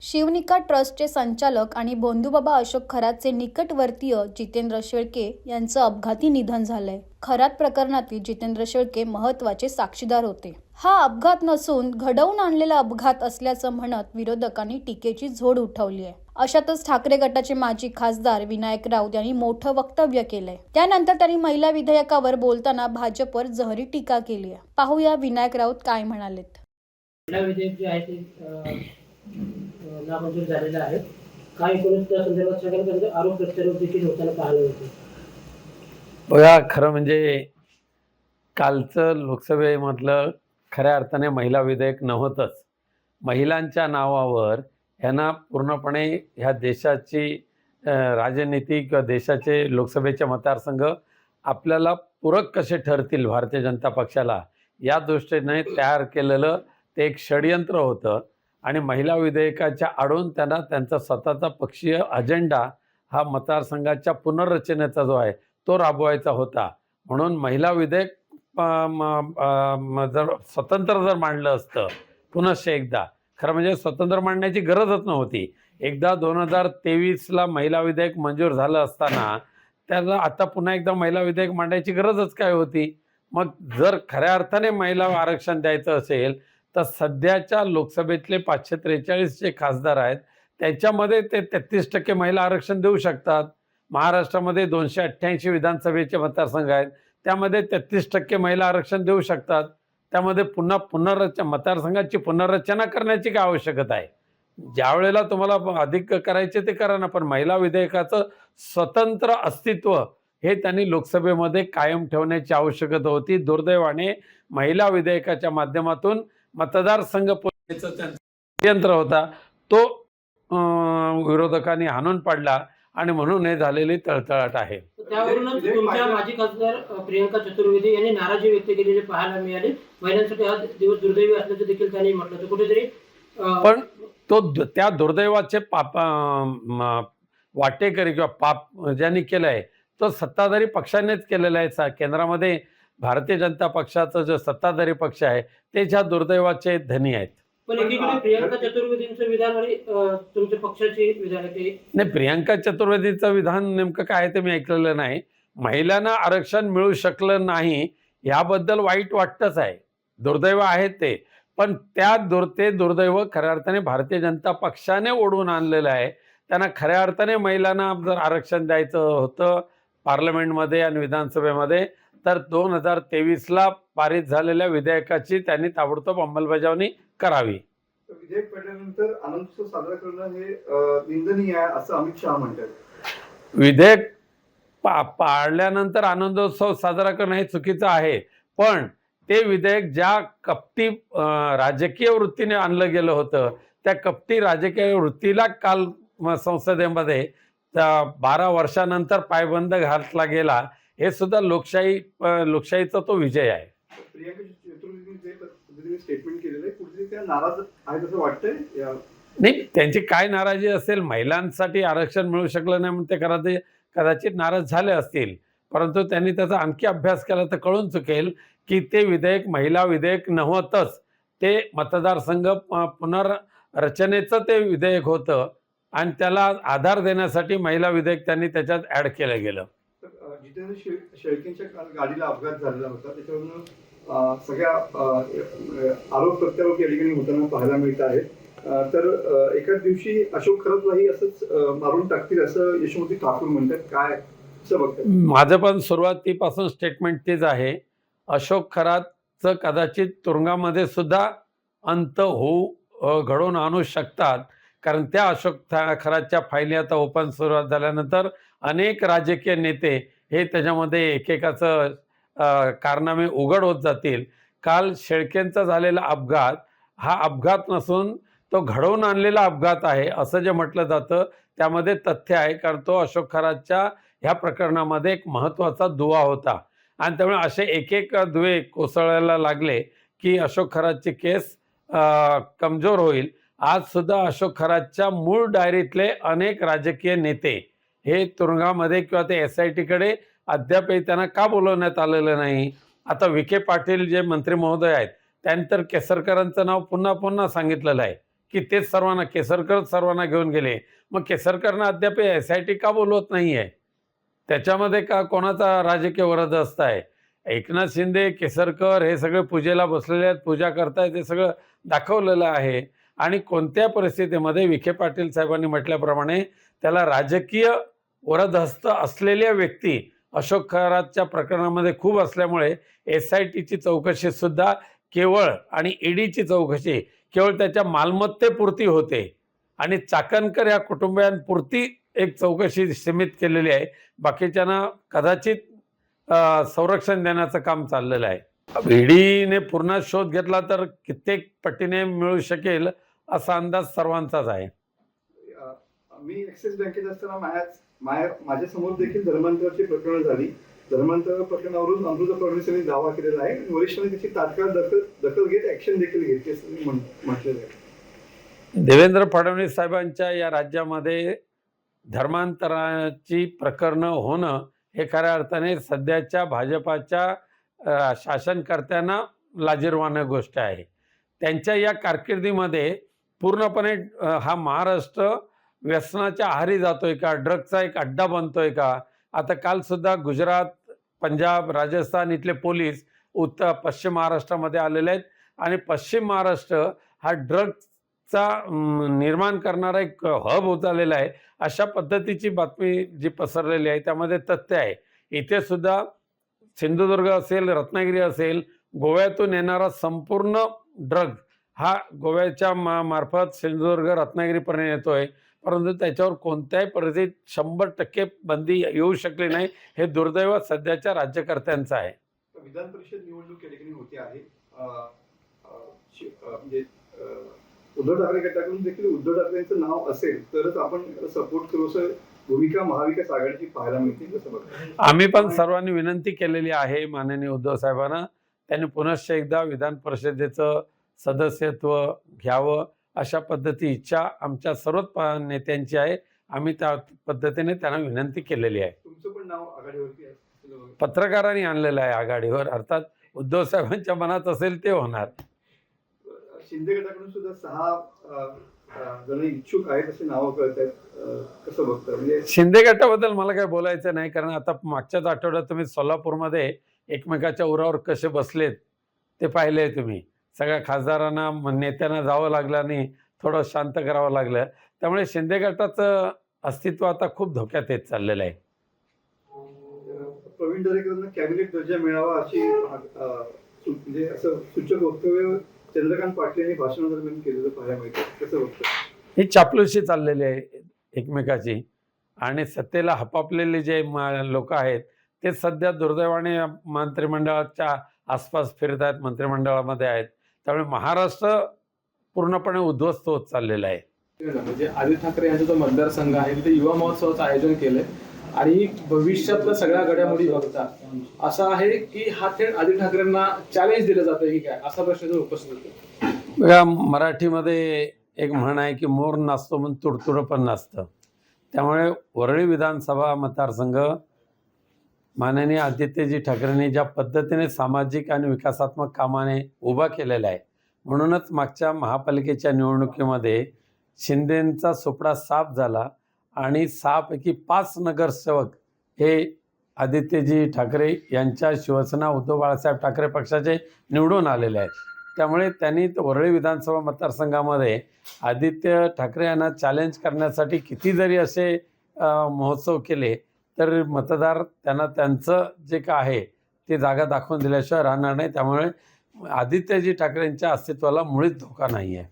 शिवनिका ट्रस्टचे संचालक आणि भोंदूबाबा अशोक खरातचे निकटवर्तीय जितेंद्र शेळके यांचं अपघाती निधन झालंय। खरात प्रकरणातील जितेंद्र शेळके महत्त्वाचे साक्षीदार होते। हा अपघात नसून घडवून आणलेला अपघात असल्याचं म्हणत विरोधकांनी टीकेची झोड उठवली आहे। अशातच ठाकरे गटाचे माजी खासदार विनायक राऊत यांनी मोठं वक्तव्य केलंय। त्यानंतर त्यांनी महिला विधेयकावर बोलताना भाजपवर जहरी टीका केली आहे। पाहूया विनायक राऊत काय म्हणालेत। महिला विधेयक जे आहे ते नामंजूर झालेलं आहे। काही कोणी त्या संदर्भात सगळ्यांकडे आरोप प्रत्यारोप देखील होताना पाहायला मिळते। बघा, खरं म्हणजे कालचं लोकसभेमधलं खऱ्या अर्थाने महिला विधेयक नव्हतंच। महिलांच्या नावावर यांना पूर्णपणे ह्या देशाची राजनीती किंवा देशाचे लोकसभेचे मतदारसंघ आपल्याला पूरक कसे ठरतील भारतीय जनता पक्षाला या दृष्टीने तयार केलेलं ते एक षडयंत्र होतं। आणि महिला विधेयकाच्या आडून त्यांना त्यांचा स्वतःचा पक्षीय अजेंडा हा मतदारसंघाच्या पुनर्रचनेचा जो आहे तो राबवायचा होता। म्हणून महिला विधेयक जर स्वतंत्र जर मांडलं असतं पुनश्च एकदा, खरं म्हणजे स्वतंत्र मांडण्याची गरजच नव्हती। एकदा 2023ला महिला विधेयक मंजूर झालं असताना त्याला आता पुन्हा एकदा महिला विधेयक मांडायची गरजच काय होती। मग जर खऱ्या अर्थाने महिला आरक्षण द्यायचं असेल तर सध्याच्या लोकसभेतले 543 जे खासदार आहेत त्याच्यामध्ये ते 33% महिला आरक्षण देऊ शकतात। महाराष्ट्रामध्ये 288 विधानसभेचे मतदारसंघ आहेत, त्यामध्ये 33% महिला आरक्षण देऊ शकतात। त्यामध्ये पुन्हा मतदारसंघाची पुनर्रचना करण्याची काय आवश्यकता आहे। ज्या वेळेला तुम्हाला अधिक करायचे ते करा ना, पण महिला विधेयकाचं स्वतंत्र अस्तित्व हे त्यांनी लोकसभेमध्ये कायम ठेवण्याची आवश्यकता होती। दुर्दैवाने महिला विधेयकाच्या माध्यमातून मतदारसंघ पुनर्रचनेचा त्यांचा यंत्र होता तो विरोधकांनी हाणून पाडला आणि म्हणून हे झालेली तळतळाट आहे। त्यावरूनच तुमच्या माजी खासदार प्रियंका चतुर्वेदी यांनी नाराजी व्यक्त केलेली पाहायला मिळाली। महिलांसाठी हा दिवस दुर्दैवी असल्याचं देखील त्यांनी म्हटलं होतं कुठेतरी। पण तो त्या दुर्दैवाचे वाटेकरी किंवा पाप ज्यांनी केलंय तो सत्ताधारी पक्षानेच केलेला आहे। केंद्रामध्ये भारतीय जनता पक्षाचा जो सत्ताधारी पक्ष आहे ते ज्या दुर्दैवाचे धनी आहेत। पण एकीकडे प्रियंका चतुर्वेदींचं विधान आणि तुमच्या पक्षाचे विधान नाही, प्रियंका चतुर्वेदीचं विधान नेमकं काय ते मी ऐकलेलं नाही। महिलांना आरक्षण मिळू शकलं नाही याबद्दल वाईट वाटतच आहे, दुर्दैव आहे ते। पण ते दुर्दैव खऱ्या अर्थाने भारतीय जनता पक्षाने ओढून आणलेलं आहे। त्यांना खऱ्या अर्थाने महिलांना जर आरक्षण द्यायचं होतं पार्लमेंटमध्ये आणि विधानसभेमध्ये तर 2023ला पारित झालेल्या विधेयकाची त्यांनी ताबडतोब अंमलबजावणी करावी। विधेयक पडल्यानंतर आनंदोत्सव साजरा करणं हे निंदनीय आहे असं अमित शहा म्हणतात। विधेयक पाडल्यानंतर आनंदोत्सव साजरा करणं हे चुकीचं आहे, पण ते विधेयक ज्या कपटी राजकीय वृत्तीने आणलं गेलं होतं त्या कपटी राजकीय वृत्तीला काल संसदेमध्ये 12 वर्षानंतर पायबंद घातला गेला। हे सुद्धा लोकशाहीचा तो विजय आहे। प्रियंका चतुर्वेदीने स्टेटमेंट केलेलं आहे, कुठेतरी त्या नाराज आहेत असं वाटतंय। नाही, त्यांची काय नाराजी असेल, महिलांसाठी आरक्षण मिळू शकलं नाही म्हणून ते कदाचित नाराज झाले असतील, परंतु त्यांनी त्याचा आणखी अभ्यास केला तर कळून चुकेल की ते विधेयक महिला विधेयक नव्हतंच, ते मतदारसंघ पुनर्रचनेचं ते विधेयक होतं आणि त्याला आधार देण्यासाठी महिला विधेयक त्यांनी त्याच्यात ऍड केलं गेलं। जितेंद्र शेळकेंच्या गाडीला अपघात झालेला होता, त्याच्यावरून सगळ्या आरोप प्रत्यारोप या ठिकाणी होताना पाहायला मिळत आहे। तर एकाच दिवशी अशोक खरातलाही असंच मारून टाकतील असं यशोमती ठाकूर म्हणतात, काय असं बघतात? माझं पण सुरुवातीपासून स्टेटमेंट तेच आहे। अशोक खरातचं कदाचित तुरुंगामध्ये सुद्धा अंत घडवून आणू शकतात, कारण त्या अशोक खरातच्या फायली आता ओपन सुरुवात झाल्यानंतर अनेक राजकीय नेते हे त्याच्यामध्ये एकेकाचं कारनामे उघड होत जातील। काल शेळकेंचा झालेला अपघात हा अपघात नसून तो घडवून आणलेला अपघात आहे असं जे म्हटलं जातं त्यामध्ये तथ्य आहे, कारण तो अशोक खरातच्या ह्या प्रकरणामध्ये एक महत्त्वाचा दुवा होता आणि त्यामुळे असे एक दुवे कोसळायला लागले की अशोक खरातची केस कमजोर होईल। आज सुद्धा अशोक खरातच्या मूळ डायरीतले अनेक राजकीय नेते हे तुरुंगामध्ये किंवा ते SITकडे अद्यापही त्यांना का बोलवण्यात आलेलं नाही। आता विखे पाटील जे मंत्री महोदय आहेत त्यांनी तर केसरकरांचं नाव पुन्हा पुन्हा सांगितलेलं आहे की तेच सर्वांना केसरकर सर्वांना घेऊन गेले. मग केसरकरनं अद्याप SIT का बोलवत नाही आहे? त्याच्यामध्ये का कोणाचा राजकीय वरदहस्त आहे? एकनाथ शिंदे, केसरकर हे सगळे पूजेला बसलेले आहेत, पूजा करतायत, हे सगळं दाखवलेलं आहे. आणि कोणत्या परिस्थितीमध्ये विखे पाटील साहेबांनी म्हटल्याप्रमाणे त्याला राजकीय वरदहस्त असलेल्या व्यक्ती अशोक खरातच्या प्रकरणामध्ये खूप असल्यामुळे SITची चौकशी सुद्धा केवळ आणि EDची चौकशी केवळ त्याच्या मालमत्तेपुरती होते आणि चाकणकर या कुटुंबियांपुरती एक चौकशी सीमित केलेली आहे. बाकीच्यांना कदाचित संरक्षण देण्याचं काम चाललेलं आहे. EDने पूर्ण शोध घेतला तर कित्येक पटीने मिळू शकेल असा अंदाज सर्वांचाच आहे. मी ॲक्सिस बँकेत असताना माझ्या समोर देखील धर्मांतराची प्रकरणं झाली. धर्मांतर प्रकरणावरून अमृता फडणवीस यांनी दावा केलेला आहे. वरिष्ठांनी त्याची तात्काळ दखल घेत ॲक्शन देखील घेतली असं म्हटलेलं आहे. देवेंद्र फडणवीस साहेबांच्या या राज्यामध्ये धर्मांतराची प्रकरणं होणं हे खऱ्या अर्थाने सध्याच्या भाजपाच्या शासनकर्त्यांना लाजिरवाणं गोष्ट आहे. त्यांच्या या कारकिर्दीमध्ये पूर्णपणे हा महाराष्ट्र व्यसनाच्या आहारी जातोय का, ड्रग्सचा एक अड्डा बनतोय का? आता काल सुद्धा गुजरात, पंजाब, राजस्थान इथले पोलीस पश्चिम महाराष्ट्रामध्ये आलेले आहेत आणि पश्चिम महाराष्ट्र हा ड्रग्सचा निर्माण करणारा एक हब होत आलेला आहे. अशा पद्धतीची बातमी जी पसरलेली आहे त्यामध्ये तथ्य आहे. इथे सुद्धा सिंधुदुर्ग असेल, रत्नागिरी असेल, गोव्यातून येणारा संपूर्ण ड्रग हा गोव्याच्या मार्फत सिंधुदुर्ग, रत्नागिरीपर्यंत येतोय. परंतु त्याच्यावर कोणत्याही परिस्थितीत 100% बंदी येऊ शकली नाही. हे दुर्दैव सध्याच्या राज्यकर्त्यांचं आहे. विधान परिषद निवडणूक या ठिकाणी होते आहे. म्हणजे उद्धव ठाकरे गटाकडून देखील उद्धव ठाकरेंचं नाव असेल तरच आपण सपोर्ट करू असं भूमिका महाविकास आघाडीची पाहायला मिळते. कसं बघा, आम्ही पण सर्वांनी विनंती केलेली आहे माननीय उद्धव साहेबांना, त्यांनी पुनश्च एकदा विधान परिषदेचं सदस्यत्व घ्यावं अशा पद्धती इच्छा आमच्या सर्वच नेत्यांची आहे. आम्ही त्या पद्धतीने त्यांना विनंती केलेली आहे. तुमचं पण नाव आघाडीवरती असेल, पत्रकारांनी आणलेलं आहे आघाडीवर. अर्थात उद्धव साहेबांच्या मनात असेल ते होणार. शिंदे गटाकडून सुद्धा 6 जण इच्छुक आहेत असे नावं कळत आहेत. कसं बघता? म्हणजे शिंदे गटाबद्दल मला काही बोलायचं नाही, कारण आता मागच्याच आठवड्यात तुम्ही सोलापूरमध्ये एकमेकाच्या उरावर कसे बसलेत ते पाहिले तुम्ही. सगळ्या खासदारांना नेत्यांना जावं लागलं आणि थोडं शांत करावं लागलं. त्यामुळे शिंदे गटाचं अस्तित्व आता खूप धोक्यात येत चाललेलं आहे. प्रवीण दरेकरांना कॅबिनेट दर्जा मिळावा अशी म्हणजे असं सूचक वक्तव्य चंद्रकांत पाटील यांनी भाषणादरम्यान केलेलं पाहायला मिळतं. कसं बघतं? ही चापलुसी चाललेली आहे एकमेकाची आणि सत्तेला हपापलेले जे लोक आहेत ते सध्या दुर्दैवाने मंत्रिमंडळाच्या आसपास फिरत आहेत, मंत्रिमंडळामध्ये आहेत. त्यामुळे महाराष्ट्र पूर्णपणे उद्ध्वस्त होत चाललेला आहे. म्हणजे आदित्य ठाकरे यांचा जो मतदारसंघ आहे तिथे युवा महोत्सवाचं आयोजन केलंय आणि भविष्यातल्या सगळ्या घडामोडी बघता असं आहे की हा थेट आदित्य ठाकरेंना चॅलेंज दिलं जातं की काय, असा प्रश्न जो उपस्थित होतो. बघा, मराठीमध्ये एक म्हण आहे की मोर नाचतो म्हणून तुडतुडं पण नाचतं. त्यामुळे वरळी विधानसभा मतदारसंघ माननीय आदित्यजी ठाकरेंनी ज्या पद्धतीने सामाजिक आणि विकासात्मक कामाने उभा केलेला आहे, म्हणूनच मागच्या महापालिकेच्या निवडणुकीमध्ये शिंदेंचा सुपडा साफ झाला आणि 6 पैकी 5 नगरसेवक हे आदित्यजी ठाकरे यांच्या शिवसेना उद्धव बाळासाहेब ठाकरे पक्षाचे निवडून आलेले आहेत. त्यामुळे त्यांनी वरळी विधानसभा मतदारसंघामध्ये आदित्य ठाकरे यांना चॅलेंज करण्यासाठी किती जरी असे महोत्सव केले तर मतदार त्यांना त्यांचं जे काय आहे ते जागा दाखवून दिल्याशिवाय राहणार नाही. त्यामुळे आदित्यजी ठाकरेंच्या अस्तित्वाला मुळीच धोका नाही आहे.